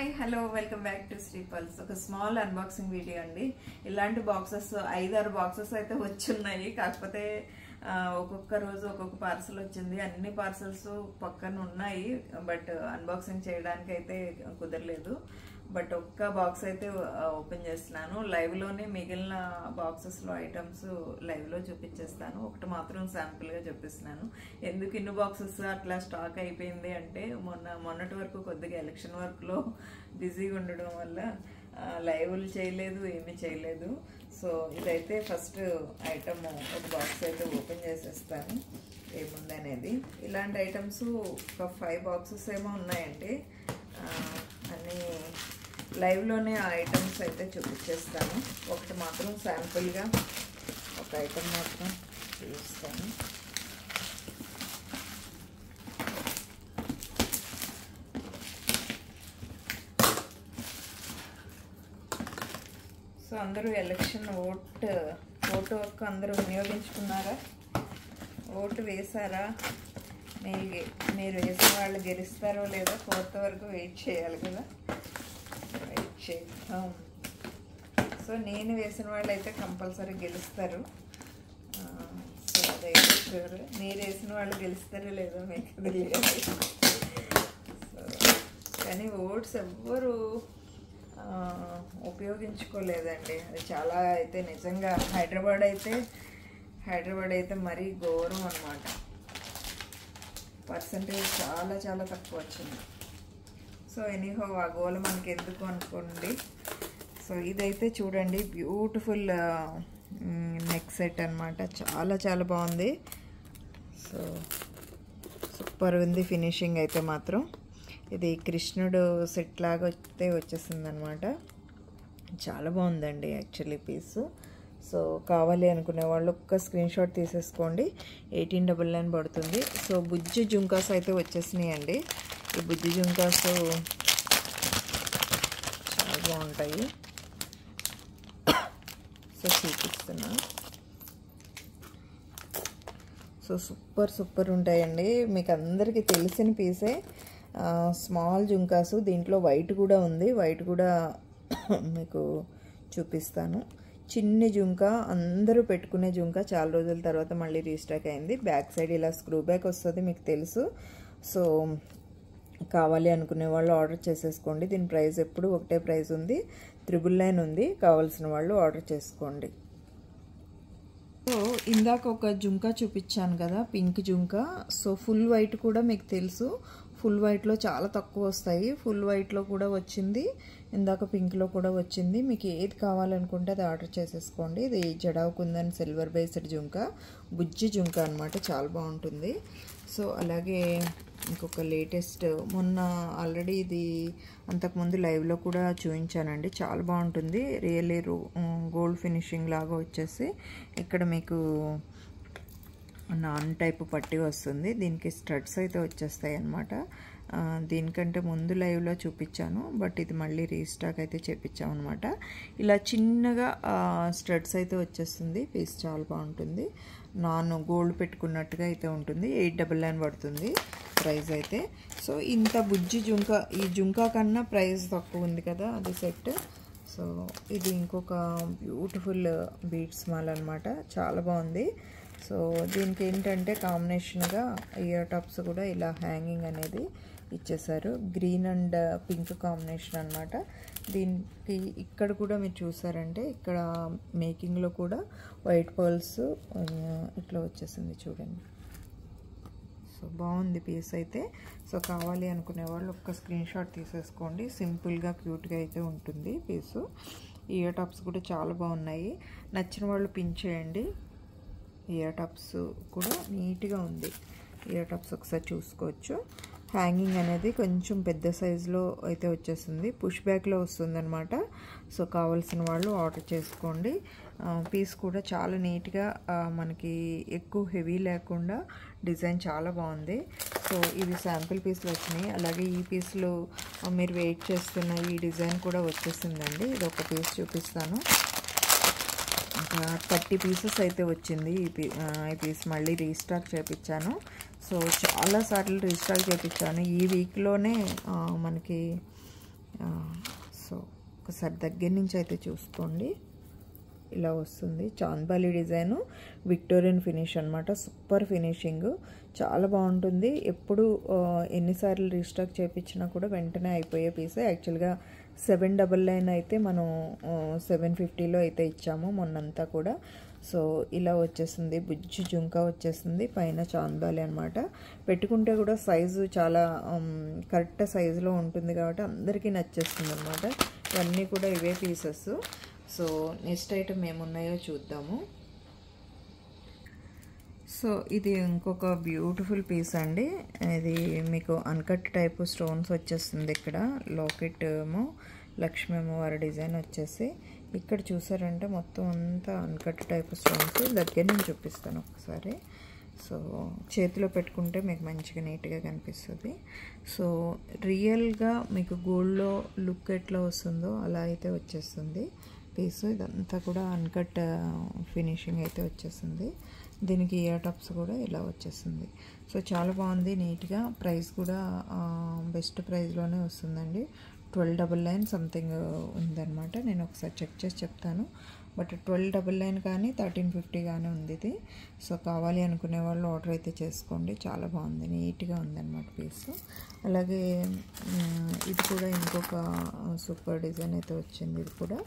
Hi hello welcome back to Sri Pulse. ఒక small unboxing video అండి. ఇలాంటి బాక్సెస్ 5-6 బాక్సెస్ అయితే వచ్చున్నాయి. కాకపోతే ఒక్కొక్క రోజు ఒక్కొక్క పార్సల్ వచ్చింది. అన్ని పార్సల్స్ పక్కన ఉన్నాయి, బట్ అన్బాక్సింగ్ చేయడానికి అయితే కుదరలేదు. బట్ ఒక్క బాక్స్ అయితే ఓపెన్ చేస్తున్నాను. లైవ్లోనే మిగిలిన బాక్సెస్లో ఐటమ్స్ లైవ్లో చూపించేస్తాను. ఒకటి మాత్రం శాంపుల్గా చూపిస్తున్నాను. ఎందుకు ఇన్ని బాక్సెస్ అట్లా స్టాక్ అయిపోయింది అంటే మొన్నటి వరకు కొద్దిగా ఎలక్షన్ వర్క్లో బిజీగా ఉండడం వల్ల లైవ్లు చేయలేదు, ఏమీ చేయలేదు. సో ఇదైతే ఫస్ట్ ఐటమ్ ఒక బాక్స్ అయితే ఓపెన్ చేసేస్తాను ఏముందనేది. ఇలాంటి ఐటమ్స్ ఒక 5 బాక్సెస్ ఏమో ఉన్నాయండి. అన్నీ లైవ్లోనే ఆ ఐటమ్స్ అయితే చూపించేస్తాను. ఒకటి మాత్రం శాంపుల్గా ఒక ఐటమ్ మాత్రం చూపిస్తాను. సో అందరూ ఎలక్షన్ ఓటు హక్కు అందరూ వినియోగించుకున్నారా? ఓటు వేశారా? మీరు వేసిన వాళ్ళు గెలుస్తారో లేదో 4th వరకు వెయిట్ చేయాలి కదా. వెయిట్ చేద్దాం. సో నేను వేసిన వాళ్ళు అయితే కంపల్సరీ గెలుస్తారు. సో అదైతే షూర్. మీరు వేసిన వాళ్ళు గెలుస్తారో లేదో మీకు తెలియదు. సో కానీ ఓట్స్ ఎవ్వరు ఉపయోగించుకోలేదండి. అది చాలా అయితే నిజంగా హైదరాబాద్ అయితే మరీ ఘోరం అన్నమాట. పర్సంటేజ్ చాలా చాలా తక్కువ వచ్చింది. సో ఎనీహో ఆ గోల మనకి ఎందుకు అనుకోండి. సో ఇదైతే చూడండి, బ్యూటిఫుల్ నెక్ సెట్ అనమాట. చాలా చాలా బాగుంది. సో సూపర్ ఉంది ఫినిషింగ్ అయితే మాత్రం. ఇది కృష్ణుడు సెట్ లాగా అయితే వచ్చేసింది అనమాట. చాలా బాగుందండి యాక్చువల్లీ పీసు. సో కావాలి అనుకునే వాళ్ళు ఒక్క స్క్రీన్ షాట్ తీసేసుకోండి. 1899 పడుతుంది. సో బుజ్జి జుంకాస్ అయితే వచ్చేసినాయండి. ఈ బుజ్జి జుంకాస్ చాలా బాగుంటాయి. సో చూపిస్తున్నా. సో సూపర్ ఉంటాయండి. మీకు అందరికీ తెలిసిన పీసే. స్మాల్ జుంకాసు. దీంట్లో వైట్ కూడా ఉంది. వైట్ కూడా మీకు చూపిస్తాను. చిన్ని జుంకా, అందరూ పెట్టుకునే జుంకా. చాలా రోజుల తర్వాత మళ్ళీ రీస్టాక్ అయింది. బ్యాక్ సైడ్ ఇలా స్క్రూ బ్యాక్ వస్తుంది, మీకు తెలుసు. సో కావాలి అనుకునే వాళ్ళు ఆర్డర్ చేసేసుకోండి. దీని ప్రైస్ ఎప్పుడు ఒకటే ప్రైస్ ఉంది, 999 ఉంది. కావాల్సిన వాళ్ళు ఆర్డర్ చేసుకోండి. సో ఇందాక ఒక జుంకా చూపించాను కదా, పింక్ జుంకా. సో ఫుల్ వైట్ కూడా మీకు తెలుసు. ఫుల్ వైట్లో చాలా తక్కువ వస్తాయి. ఫుల్ వైట్లో కూడా వచ్చింది, ఇందాక పింక్లో కూడా వచ్చింది. మీకు ఏది కావాలనుకుంటే అది ఆర్డర్ చేసేసుకోండి. ఇది జడావు కుందన్ సిల్వర్ బేస్డ్ జుంకా, బుజ్జి జుంకా అనమాట. చాలా బాగుంటుంది. సో అలాగే ఇంకొక లేటెస్ట్, మొన్న ఆల్రెడీ ఇది అంతకుముందు లైవ్లో కూడా చూపించానండి. చాలా బాగుంటుంది. రియల్లీ గోల్డ్ ఫినిషింగ్ లాగా వచ్చేసి ఇక్కడ మీకు నాన్ టైప్ పట్టి వస్తుంది. దీనికి స్టడ్స్ అయితే వచ్చేస్తాయి అన్నమాట. దీనికంటే ముందు లైవ్లో చూపించాను, బట్ ఇది మళ్ళీ రీస్టాక్ అయితే చేపించాం అనమాట. ఇలా చిన్నగా స్టడ్స్ అయితే వచ్చేస్తుంది. పీస్ చాలా బాగుంటుంది. నాన్ గోల్డ్ పెట్టుకున్నట్టుగా అయితే ఉంటుంది. 899 పడుతుంది ప్రైస్ అయితే. సో ఇంత బుజ్జి జుంకా, ఈ జుంకా కన్నా ప్రైస్ తక్కువ ఉంది కదా, అది సెట్. సో ఇది ఇంకొక బ్యూటిఫుల్ బీడ్స్ మాల్ అనమాట. చాలా బాగుంది. సో దీనికి ఏంటంటే కాంబినేషన్గా ఇయర్ టాప్స్ కూడా ఇలా హ్యాంగింగ్ అనేది ఇచ్చేసారు. గ్రీన్ అండ్ పింక్ కాంబినేషన్ అనమాట. దీనికి ఇక్కడ కూడా మీరు చూసారంటే ఇక్కడ మేకింగ్లో కూడా వైట్ పర్ల్స్ ఇట్లా వచ్చేసింది చూడండి. సో బాగుంది పీస్ అయితే. సో కావాలి అనుకునే వాళ్ళు ఒక్క స్క్రీన్ షాట్ తీసేసుకోండి. సింపుల్గా క్యూట్గా అయితే ఉంటుంది పీసు. ఇయర్ టాప్స్ కూడా చాలా బాగున్నాయి. నచ్చిన వాళ్ళు పిన్ చేయండి. ఇయర్ టాప్స్ కూడా నీట్గా ఉంది. ఇయర్ టాప్స్ ఒకసారి చూసుకోవచ్చు. హ్యాంగింగ్ అనేది కొంచెం పెద్ద సైజులో అయితే వచ్చేసింది. పుష్ బ్యాక్లో వస్తుంది అనమాట. సో కావాల్సిన వాళ్ళు ఆర్డర్ చేసుకోండి. పీస్ కూడా చాలా నీట్గా, మనకి ఎక్కువ హెవీ లేకుండా డిజైన్ చాలా బాగుంది. సో ఇవి శాంపిల్ పీస్లు వచ్చినాయి. అలాగే ఈ పీస్లో మీరు వెయిట్ చేస్తున్న ఈ డిజైన్ కూడా వచ్చేసిందండి. ఇది ఒక పీస్ చూపిస్తాను. 30 పీసెస్ అయితే వచ్చింది. ఈ పీస్ మళ్ళీ రీస్టాక్ చేయించాను. సో చాలాసార్లు రీస్టాక్ చేయించాను. ఈ వీక్లోనే మనకి సో ఒకసారి దగ్గర నుంచి అయితే చూసుకోండి. ఇలా వస్తుంది చాంద్బాలి డిజైను, విక్టోరియన్ ఫినిష్ అనమాట. సూపర్ ఫినిషింగ్, చాలా బాగుంటుంది. ఎప్పుడు ఎన్నిసార్లు రీస్టాక్ చేయించినా కూడా వెంటనే అయిపోయే పీసే. యాక్చువల్గా 799 అయితే మనం 750లో అయితే ఇచ్చాము మొన్నంతా కూడా. సో ఇలా వచ్చేసింది, బుజ్జి జుంకా వచ్చేసింది, పైన చాంద్బాలి అనమాట. పెట్టుకుంటే కూడా సైజు చాలా కరెక్ట్ సైజులో ఉంటుంది కాబట్టి అందరికీ నచ్చేస్తుంది అనమాట. ఇవన్నీ కూడా ఇవే పీసెస్. సో నెక్స్ట్ ఐటమ్ ఏమున్నాయో చూద్దాము. సో ఇది ఇంకొక బ్యూటిఫుల్ పీస్ అండి. ఇది మీకు అన్కట్ టైపు స్టోన్స్ వచ్చేస్తుంది. ఇక్కడ లాకెట్ ఏమో లక్ష్మీ అమ్మవారి డిజైన్ వచ్చేసి, ఇక్కడ చూసారంటే మొత్తం అంతా అన్కట్ టైపు స్టోన్స్. దగ్గర నేను చూపిస్తాను ఒకసారి. సో చేతిలో పెట్టుకుంటే మీకు మంచిగా నీట్గా కనిపిస్తుంది. సో రియల్గా మీకు గోల్డ్లో లుక్ ఎట్లా వస్తుందో అలా అయితే వచ్చేస్తుంది పీస్. ఇదంతా కూడా అన్కట్ ఫినిషింగ్ అయితే వచ్చేసింది. దీనికి ఇయర్ టాప్స్ కూడా ఇలా వచ్చేసింది. సో చాలా బాగుంది, నీట్గా. ప్రైస్ కూడా బెస్ట్ ప్రైస్లోనే వస్తుందండి. 1299 సంథింగ్ ఉందన్నమాట. నేను ఒకసారి చెక్ చేసి చెప్తాను. బట్ 1299 కానీ 1350 కానీ ఉంది ఇది. సో కావాలి అనుకునే వాళ్ళు ఆర్డర్ అయితే చేసుకోండి. చాలా బాగుంది, నీట్గా ఉందన్నమాట పీస్. అలాగే ఇది కూడా ఇంకొక సూపర్ డిజైన్ అయితే వచ్చింది. ఇది కూడా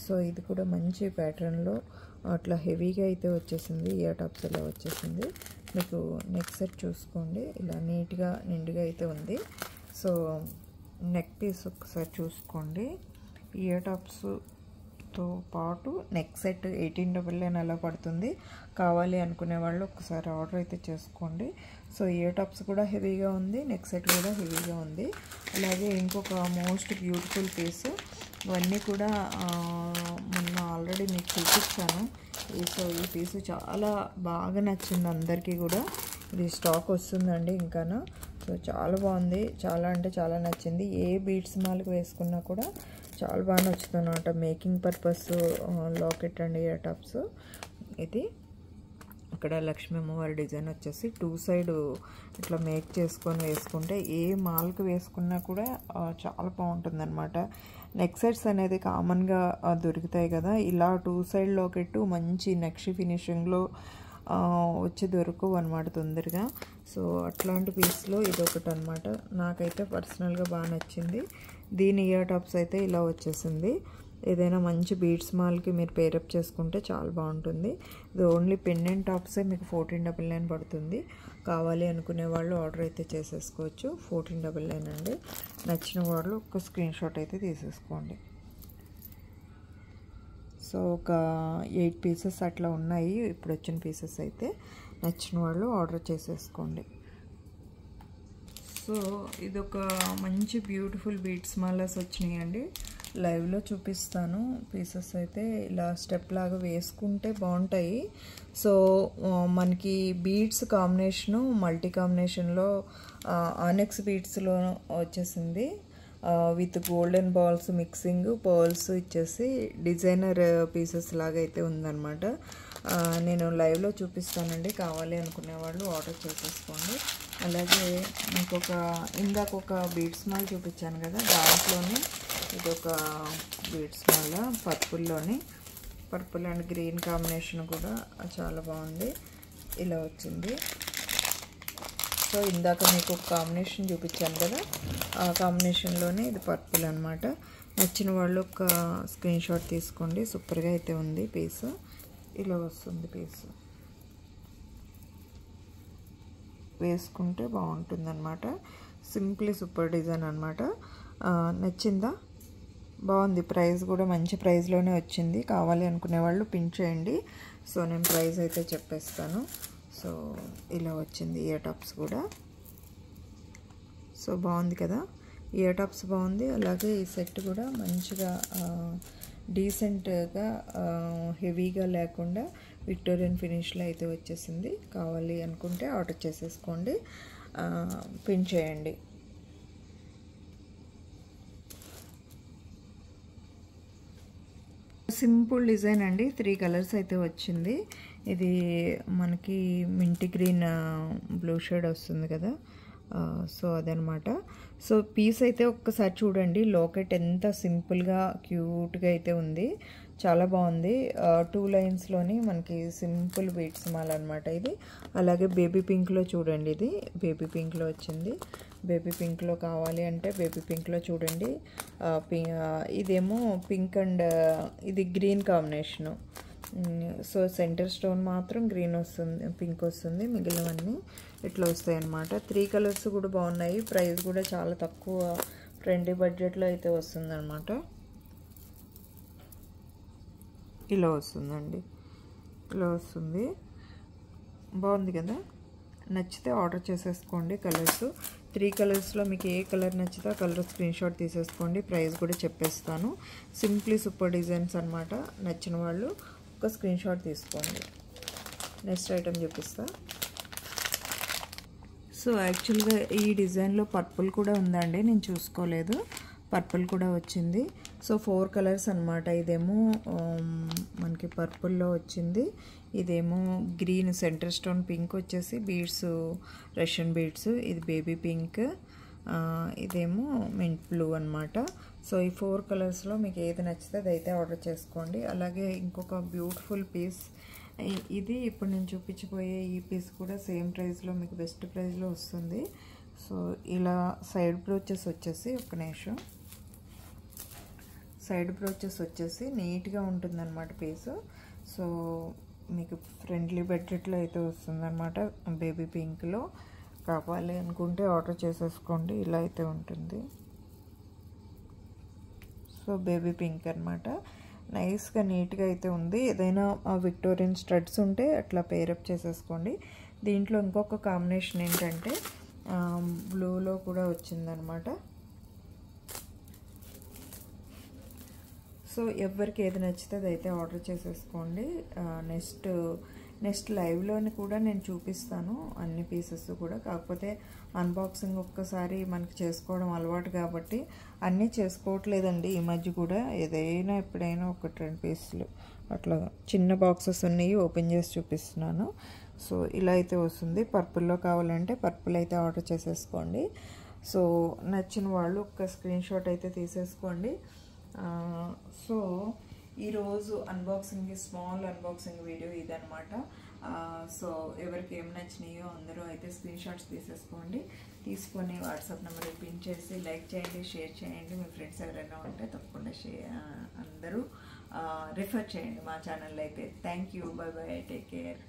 సో ఇది కూడా మంచి ప్యాటర్న్లో అట్లా హెవీగా అయితే వచ్చేసింది. ఇయర్ టాప్స్ ఇలా వచ్చేసింది. మీకు నెక్ సెట్ చూసుకోండి, ఇలా నీట్గా నిండుగా అయితే ఉంది. సో నెక్ పీస్ ఒకసారి చూసుకోండి. ఇయర్ టాప్స్తో పాటు నెక్ సెట్ 1899 అలా పడుతుంది. కావాలి అనుకునే వాళ్ళు ఒకసారి ఆర్డర్ అయితే చేసుకోండి. సో ఇయర్ టాప్స్ కూడా హెవీగా ఉంది, నెక్ సెట్ కూడా హెవీగా ఉంది. అలాగే ఇంకొక మోస్ట్ బ్యూటిఫుల్ పీస్, ఇవన్నీ కూడా మొన్న ఆల్రెడీ మీకు చూపించాను. సో ఈ పీసు చాలా బాగా నచ్చింది అందరికీ కూడా. ఇది స్టాక్ వస్తుందండి ఇంకాను. సో చాలా బాగుంది, చాలా అంటే చాలా నచ్చింది. ఏ బీడ్స్ మాలకు వేసుకున్నా కూడా చాలా బాగా నచ్చుతుంది అన్నమాట. Making purpose locket and ear tops. ఇది ఇక్కడ లక్ష్మీ అమ్మవారి డిజైన్ వచ్చేసి 2 సైడ్ ఇట్లా మేక్ చేసుకొని వేసుకుంటే ఏ మాల్కి వేసుకున్నా కూడా చాలా బాగుంటుంది అనమాట. నెక్ సెట్స్ అనేది కామన్గా దొరుకుతాయి కదా, ఇలా 2 సైడ్ లాకెట్ మంచి నక్షి ఫినిషింగ్లో వచ్చి దొరకవు అనమాట తొందరగా. సో అట్లాంటి పీస్లో ఇది ఒకటి అనమాట. నాకైతే పర్సనల్గా బాగా నచ్చింది. దీని ఇయర్ టాప్స్ అయితే ఇలా వచ్చేసింది. ఏదైనా మంచి బీడ్స్ మాల్కి మీరు పేరప్ చేసుకుంటే చాలా బాగుంటుంది. ఇది ఓన్లీ పెండెంట్ టాప్సే మీకు 1499 పడుతుంది. కావాలి అనుకునే వాళ్ళు ఆర్డర్ అయితే చేసేసుకోవచ్చు. 1499 అండి. నచ్చిన వాళ్ళు ఒక స్క్రీన్ షాట్ అయితే తీసేసుకోండి. సో ఒక 8 పీసెస్ అట్లా ఉన్నాయి ఇప్పుడు వచ్చిన పీసెస్ అయితే. నచ్చిన వాళ్ళు ఆర్డర్ చేసేసుకోండి. సో ఇదొక మంచి బ్యూటిఫుల్ బీడ్స్ మాలస్ వచ్చినాయండి. లైవ్లో చూపిస్తాను. పీసెస్ అయితే ఇలా స్టెప్ లాగా వేసుకుంటే బాగుంటాయి. సో మనకి బీడ్స్ కాంబినేషను మల్టీ కాంబినేషన్లో ఆనెక్స్ బీడ్స్లో వచ్చేసింది. With golden balls mixing, pearls ఇచ్చేసి డిజైనర్ పీసెస్ లాగా అయితే ఉందన్నమాట. నేను లైవ్లో చూపిస్తానండి. కావాలి అనుకునే వాళ్ళు ఆర్డర్ చేసేసుకోండి. అలాగే ఇందాక ఒక బీడ్స్ మాల్ చూపించాను కదా, దాంట్లోనే ఇదొక beads Mala purple and green combination కూడా చాలా బాగుంది. ఇలా వచ్చింది. సో ఇందాక మీకు ఒక కాంబినేషన్ చూపించాను కదా, ఆ కాంబినేషన్లోనే ఇది పర్పుల్ అనమాట. నచ్చిన వాళ్ళు ఒక స్క్రీన్ షాట్ తీసుకోండి. సూపర్గా అయితే ఉంది పీస్. ఇలా వస్తుంది పీస్, వేసుకుంటే బాగుంటుంది అనమాట. సింప్లీ సూపర్ డిజైన్ అనమాట. నచ్చిందా? బాగుంది. ప్రైస్ కూడా మంచి ప్రైస్లోనే వచ్చింది. కావాలి అనుకునే వాళ్ళు పిన్ చేయండి. సో నేను ప్రైస్ అయితే చెప్పేస్తాను. సో ఇలా వచ్చింది ఇయర్ టాప్స్ కూడా. సో బాగుంది కదా, ఇయర్ టాప్స్ బాగుంది. అలాగే ఈ సెట్ కూడా మంచిగా డీసెంట్గా హెవీగా లేకుండా విక్టోరియన్ ఫినిష్లో అయితే వచ్చేసింది. కావాలి అనుకుంటే ఆర్డర్ చేసేసుకోండి, పిన్ చేయండి. సింపుల్ డిజైన్ అండి. 3 కలర్స్ అయితే వచ్చింది. ఇది మనకి మింటి గ్రీన్ బ్లూ షేడ్ వస్తుంది కదా, సో అదనమాట. సో పీస్ అయితే ఒక్కసారి చూడండి, లోకెట్ ఎంత సింపుల్గా క్యూట్గా అయితే ఉంది, చాలా బాగుంది. 2 లైన్స్లోని మనకి సింపుల్ బీడ్స్ మాల అనమాట ఇది. అలాగే బేబీ పింక్లో చూడండి, ఇది బేబీ పింక్లో వచ్చింది. బేబీ పింక్లో కావాలి అంటే బేబీ పింక్లో చూడండి. ఇదేమో పింక్ అండ్ ఇది green combination. So centre stone మాత్రం గ్రీన్ వస్తుంది, పింక్ వస్తుంది, మిగిలినవన్నీ ఇట్లా వస్తాయి అన్నమాట. 3 కలర్స్ కూడా బాగున్నాయి. ప్రైస్ కూడా చాలా తక్కువ, ఫ్రెండ్లీ బడ్జెట్లో అయితే వస్తుందన్నమాట. ఇలా వస్తుందండి, ఇలా వస్తుంది, బాగుంది కదా. నచ్చితే ఆర్డర్ చేసేసుకోండి. కలర్స్ 3 కలర్స్లో మీకు ఏ కలర్ నచ్చితే ఆ కలర్ స్క్రీన్ షాట్ తీసేసుకోండి. ప్రైస్ కూడా చెప్పేస్తాను. సింప్లీ సూపర్ డిజైన్స్ అనమాట. నచ్చిన వాళ్ళు ఒక స్క్రీన్ షాట్ తీసుకోండి. నెక్స్ట్ ఐటమ్ చూపిస్తా. సో యాక్చువల్గా ఈ డిజైన్లో పర్పుల్ కూడా ఉందండి, నేను చూసుకోలేదు. పర్పుల్ కూడా వచ్చింది. సో 4 కలర్స్ అనమాట. ఇదేమో మనకి పర్పుల్లో వచ్చింది, ఇదేమో గ్రీన్ సెంటర్ స్టోన్ పింక్ వచ్చేసి బీడ్స్, రష్యన్ బీడ్స్, ఇది బేబీ పింక్, ఇదేమో మింట్ బ్లూ అనమాట. సో ఈ 4 కలర్స్లో మీకు ఏది నచ్చితే అదైతే ఆర్డర్ చేసుకోండి. అలాగే ఇంకొక బ్యూటిఫుల్ పీస్ ఇది, ఇప్పుడు నేను చూపించబోయే ఈ పీస్ కూడా సేమ్ ప్రైస్లో మీకు బెస్ట్ ప్రైస్లో వస్తుంది. సో ఇలా సైడ్ బ్రోచెస్ వచ్చేసి, ఒక్క నిమిషం, సైడ్ బ్రోచెస్ వచ్చేసి నీట్గా ఉంటుందన్నమాట పీసు. సో మీకు ఫ్రెండ్లీ బడ్జెట్లో అయితే వస్తుందన్నమాట. బేబీ పింక్లో కావాలి అనుకుంటే ఆర్డర్ చేసేసుకోండి. ఇలా అయితే ఉంటుంది. సో బేబీ పింక్ అనమాట, నైస్గా నీట్గా అయితే ఉంది. ఏదైనా విక్టోరియన్ స్టడ్స్ ఉంటే అట్లా పేరప్ చేసేసుకోండి. దీంట్లో ఇంకొక కాంబినేషన్ ఏంటంటే బ్లూలో కూడా వచ్చిందనమాట. సో ఎవరికి ఏది నచ్చితే అదైతే ఆర్డర్ చేసేసుకోండి. నెక్స్ట్ లైవ్లోని కూడా నేను చూపిస్తాను అన్ని పీసెస్ కూడా. కాకపోతే అన్బాక్సింగ్ ఒక్కసారి మనకి చేసుకోవడం అలవాటు కాబట్టి అన్నీ చేసుకోవట్లేదండి ఈ మధ్య కూడా. ఏదైనా ఎప్పుడైనా ఒక 2 పీసులు అట్లా చిన్న బాక్సెస్ ఉన్నాయి, ఓపెన్ చేసి చూపిస్తున్నాను. సో ఇలా అయితే వస్తుంది. పర్పుల్లో కావాలంటే పర్పుల్ అయితే ఆర్డర్ చేసేసుకోండి. సో నచ్చిన వాళ్ళు ఒక స్క్రీన్ షాట్ అయితే తీసేసుకోండి. సో ఈరోజు అన్బాక్సింగ్, స్మాల్ అన్బాక్సింగ్ వీడియో ఇదనమాట. సో ఎవరికి ఏం నచ్చినాయో అందరూ అయితే స్క్రీన్ షాట్స్ తీసేసుకోండి. తీసుకొని వాట్సాప్ నెంబర్ పిన్ చేసి లైక్ చేయండి, షేర్ చేయండి. మీ ఫ్రెండ్స్ ఎవరైనా ఉంటే తప్పకుండా అందరూ రిఫర్ చేయండి మా ఛానల్ అయితే. Thank you, by by, take care.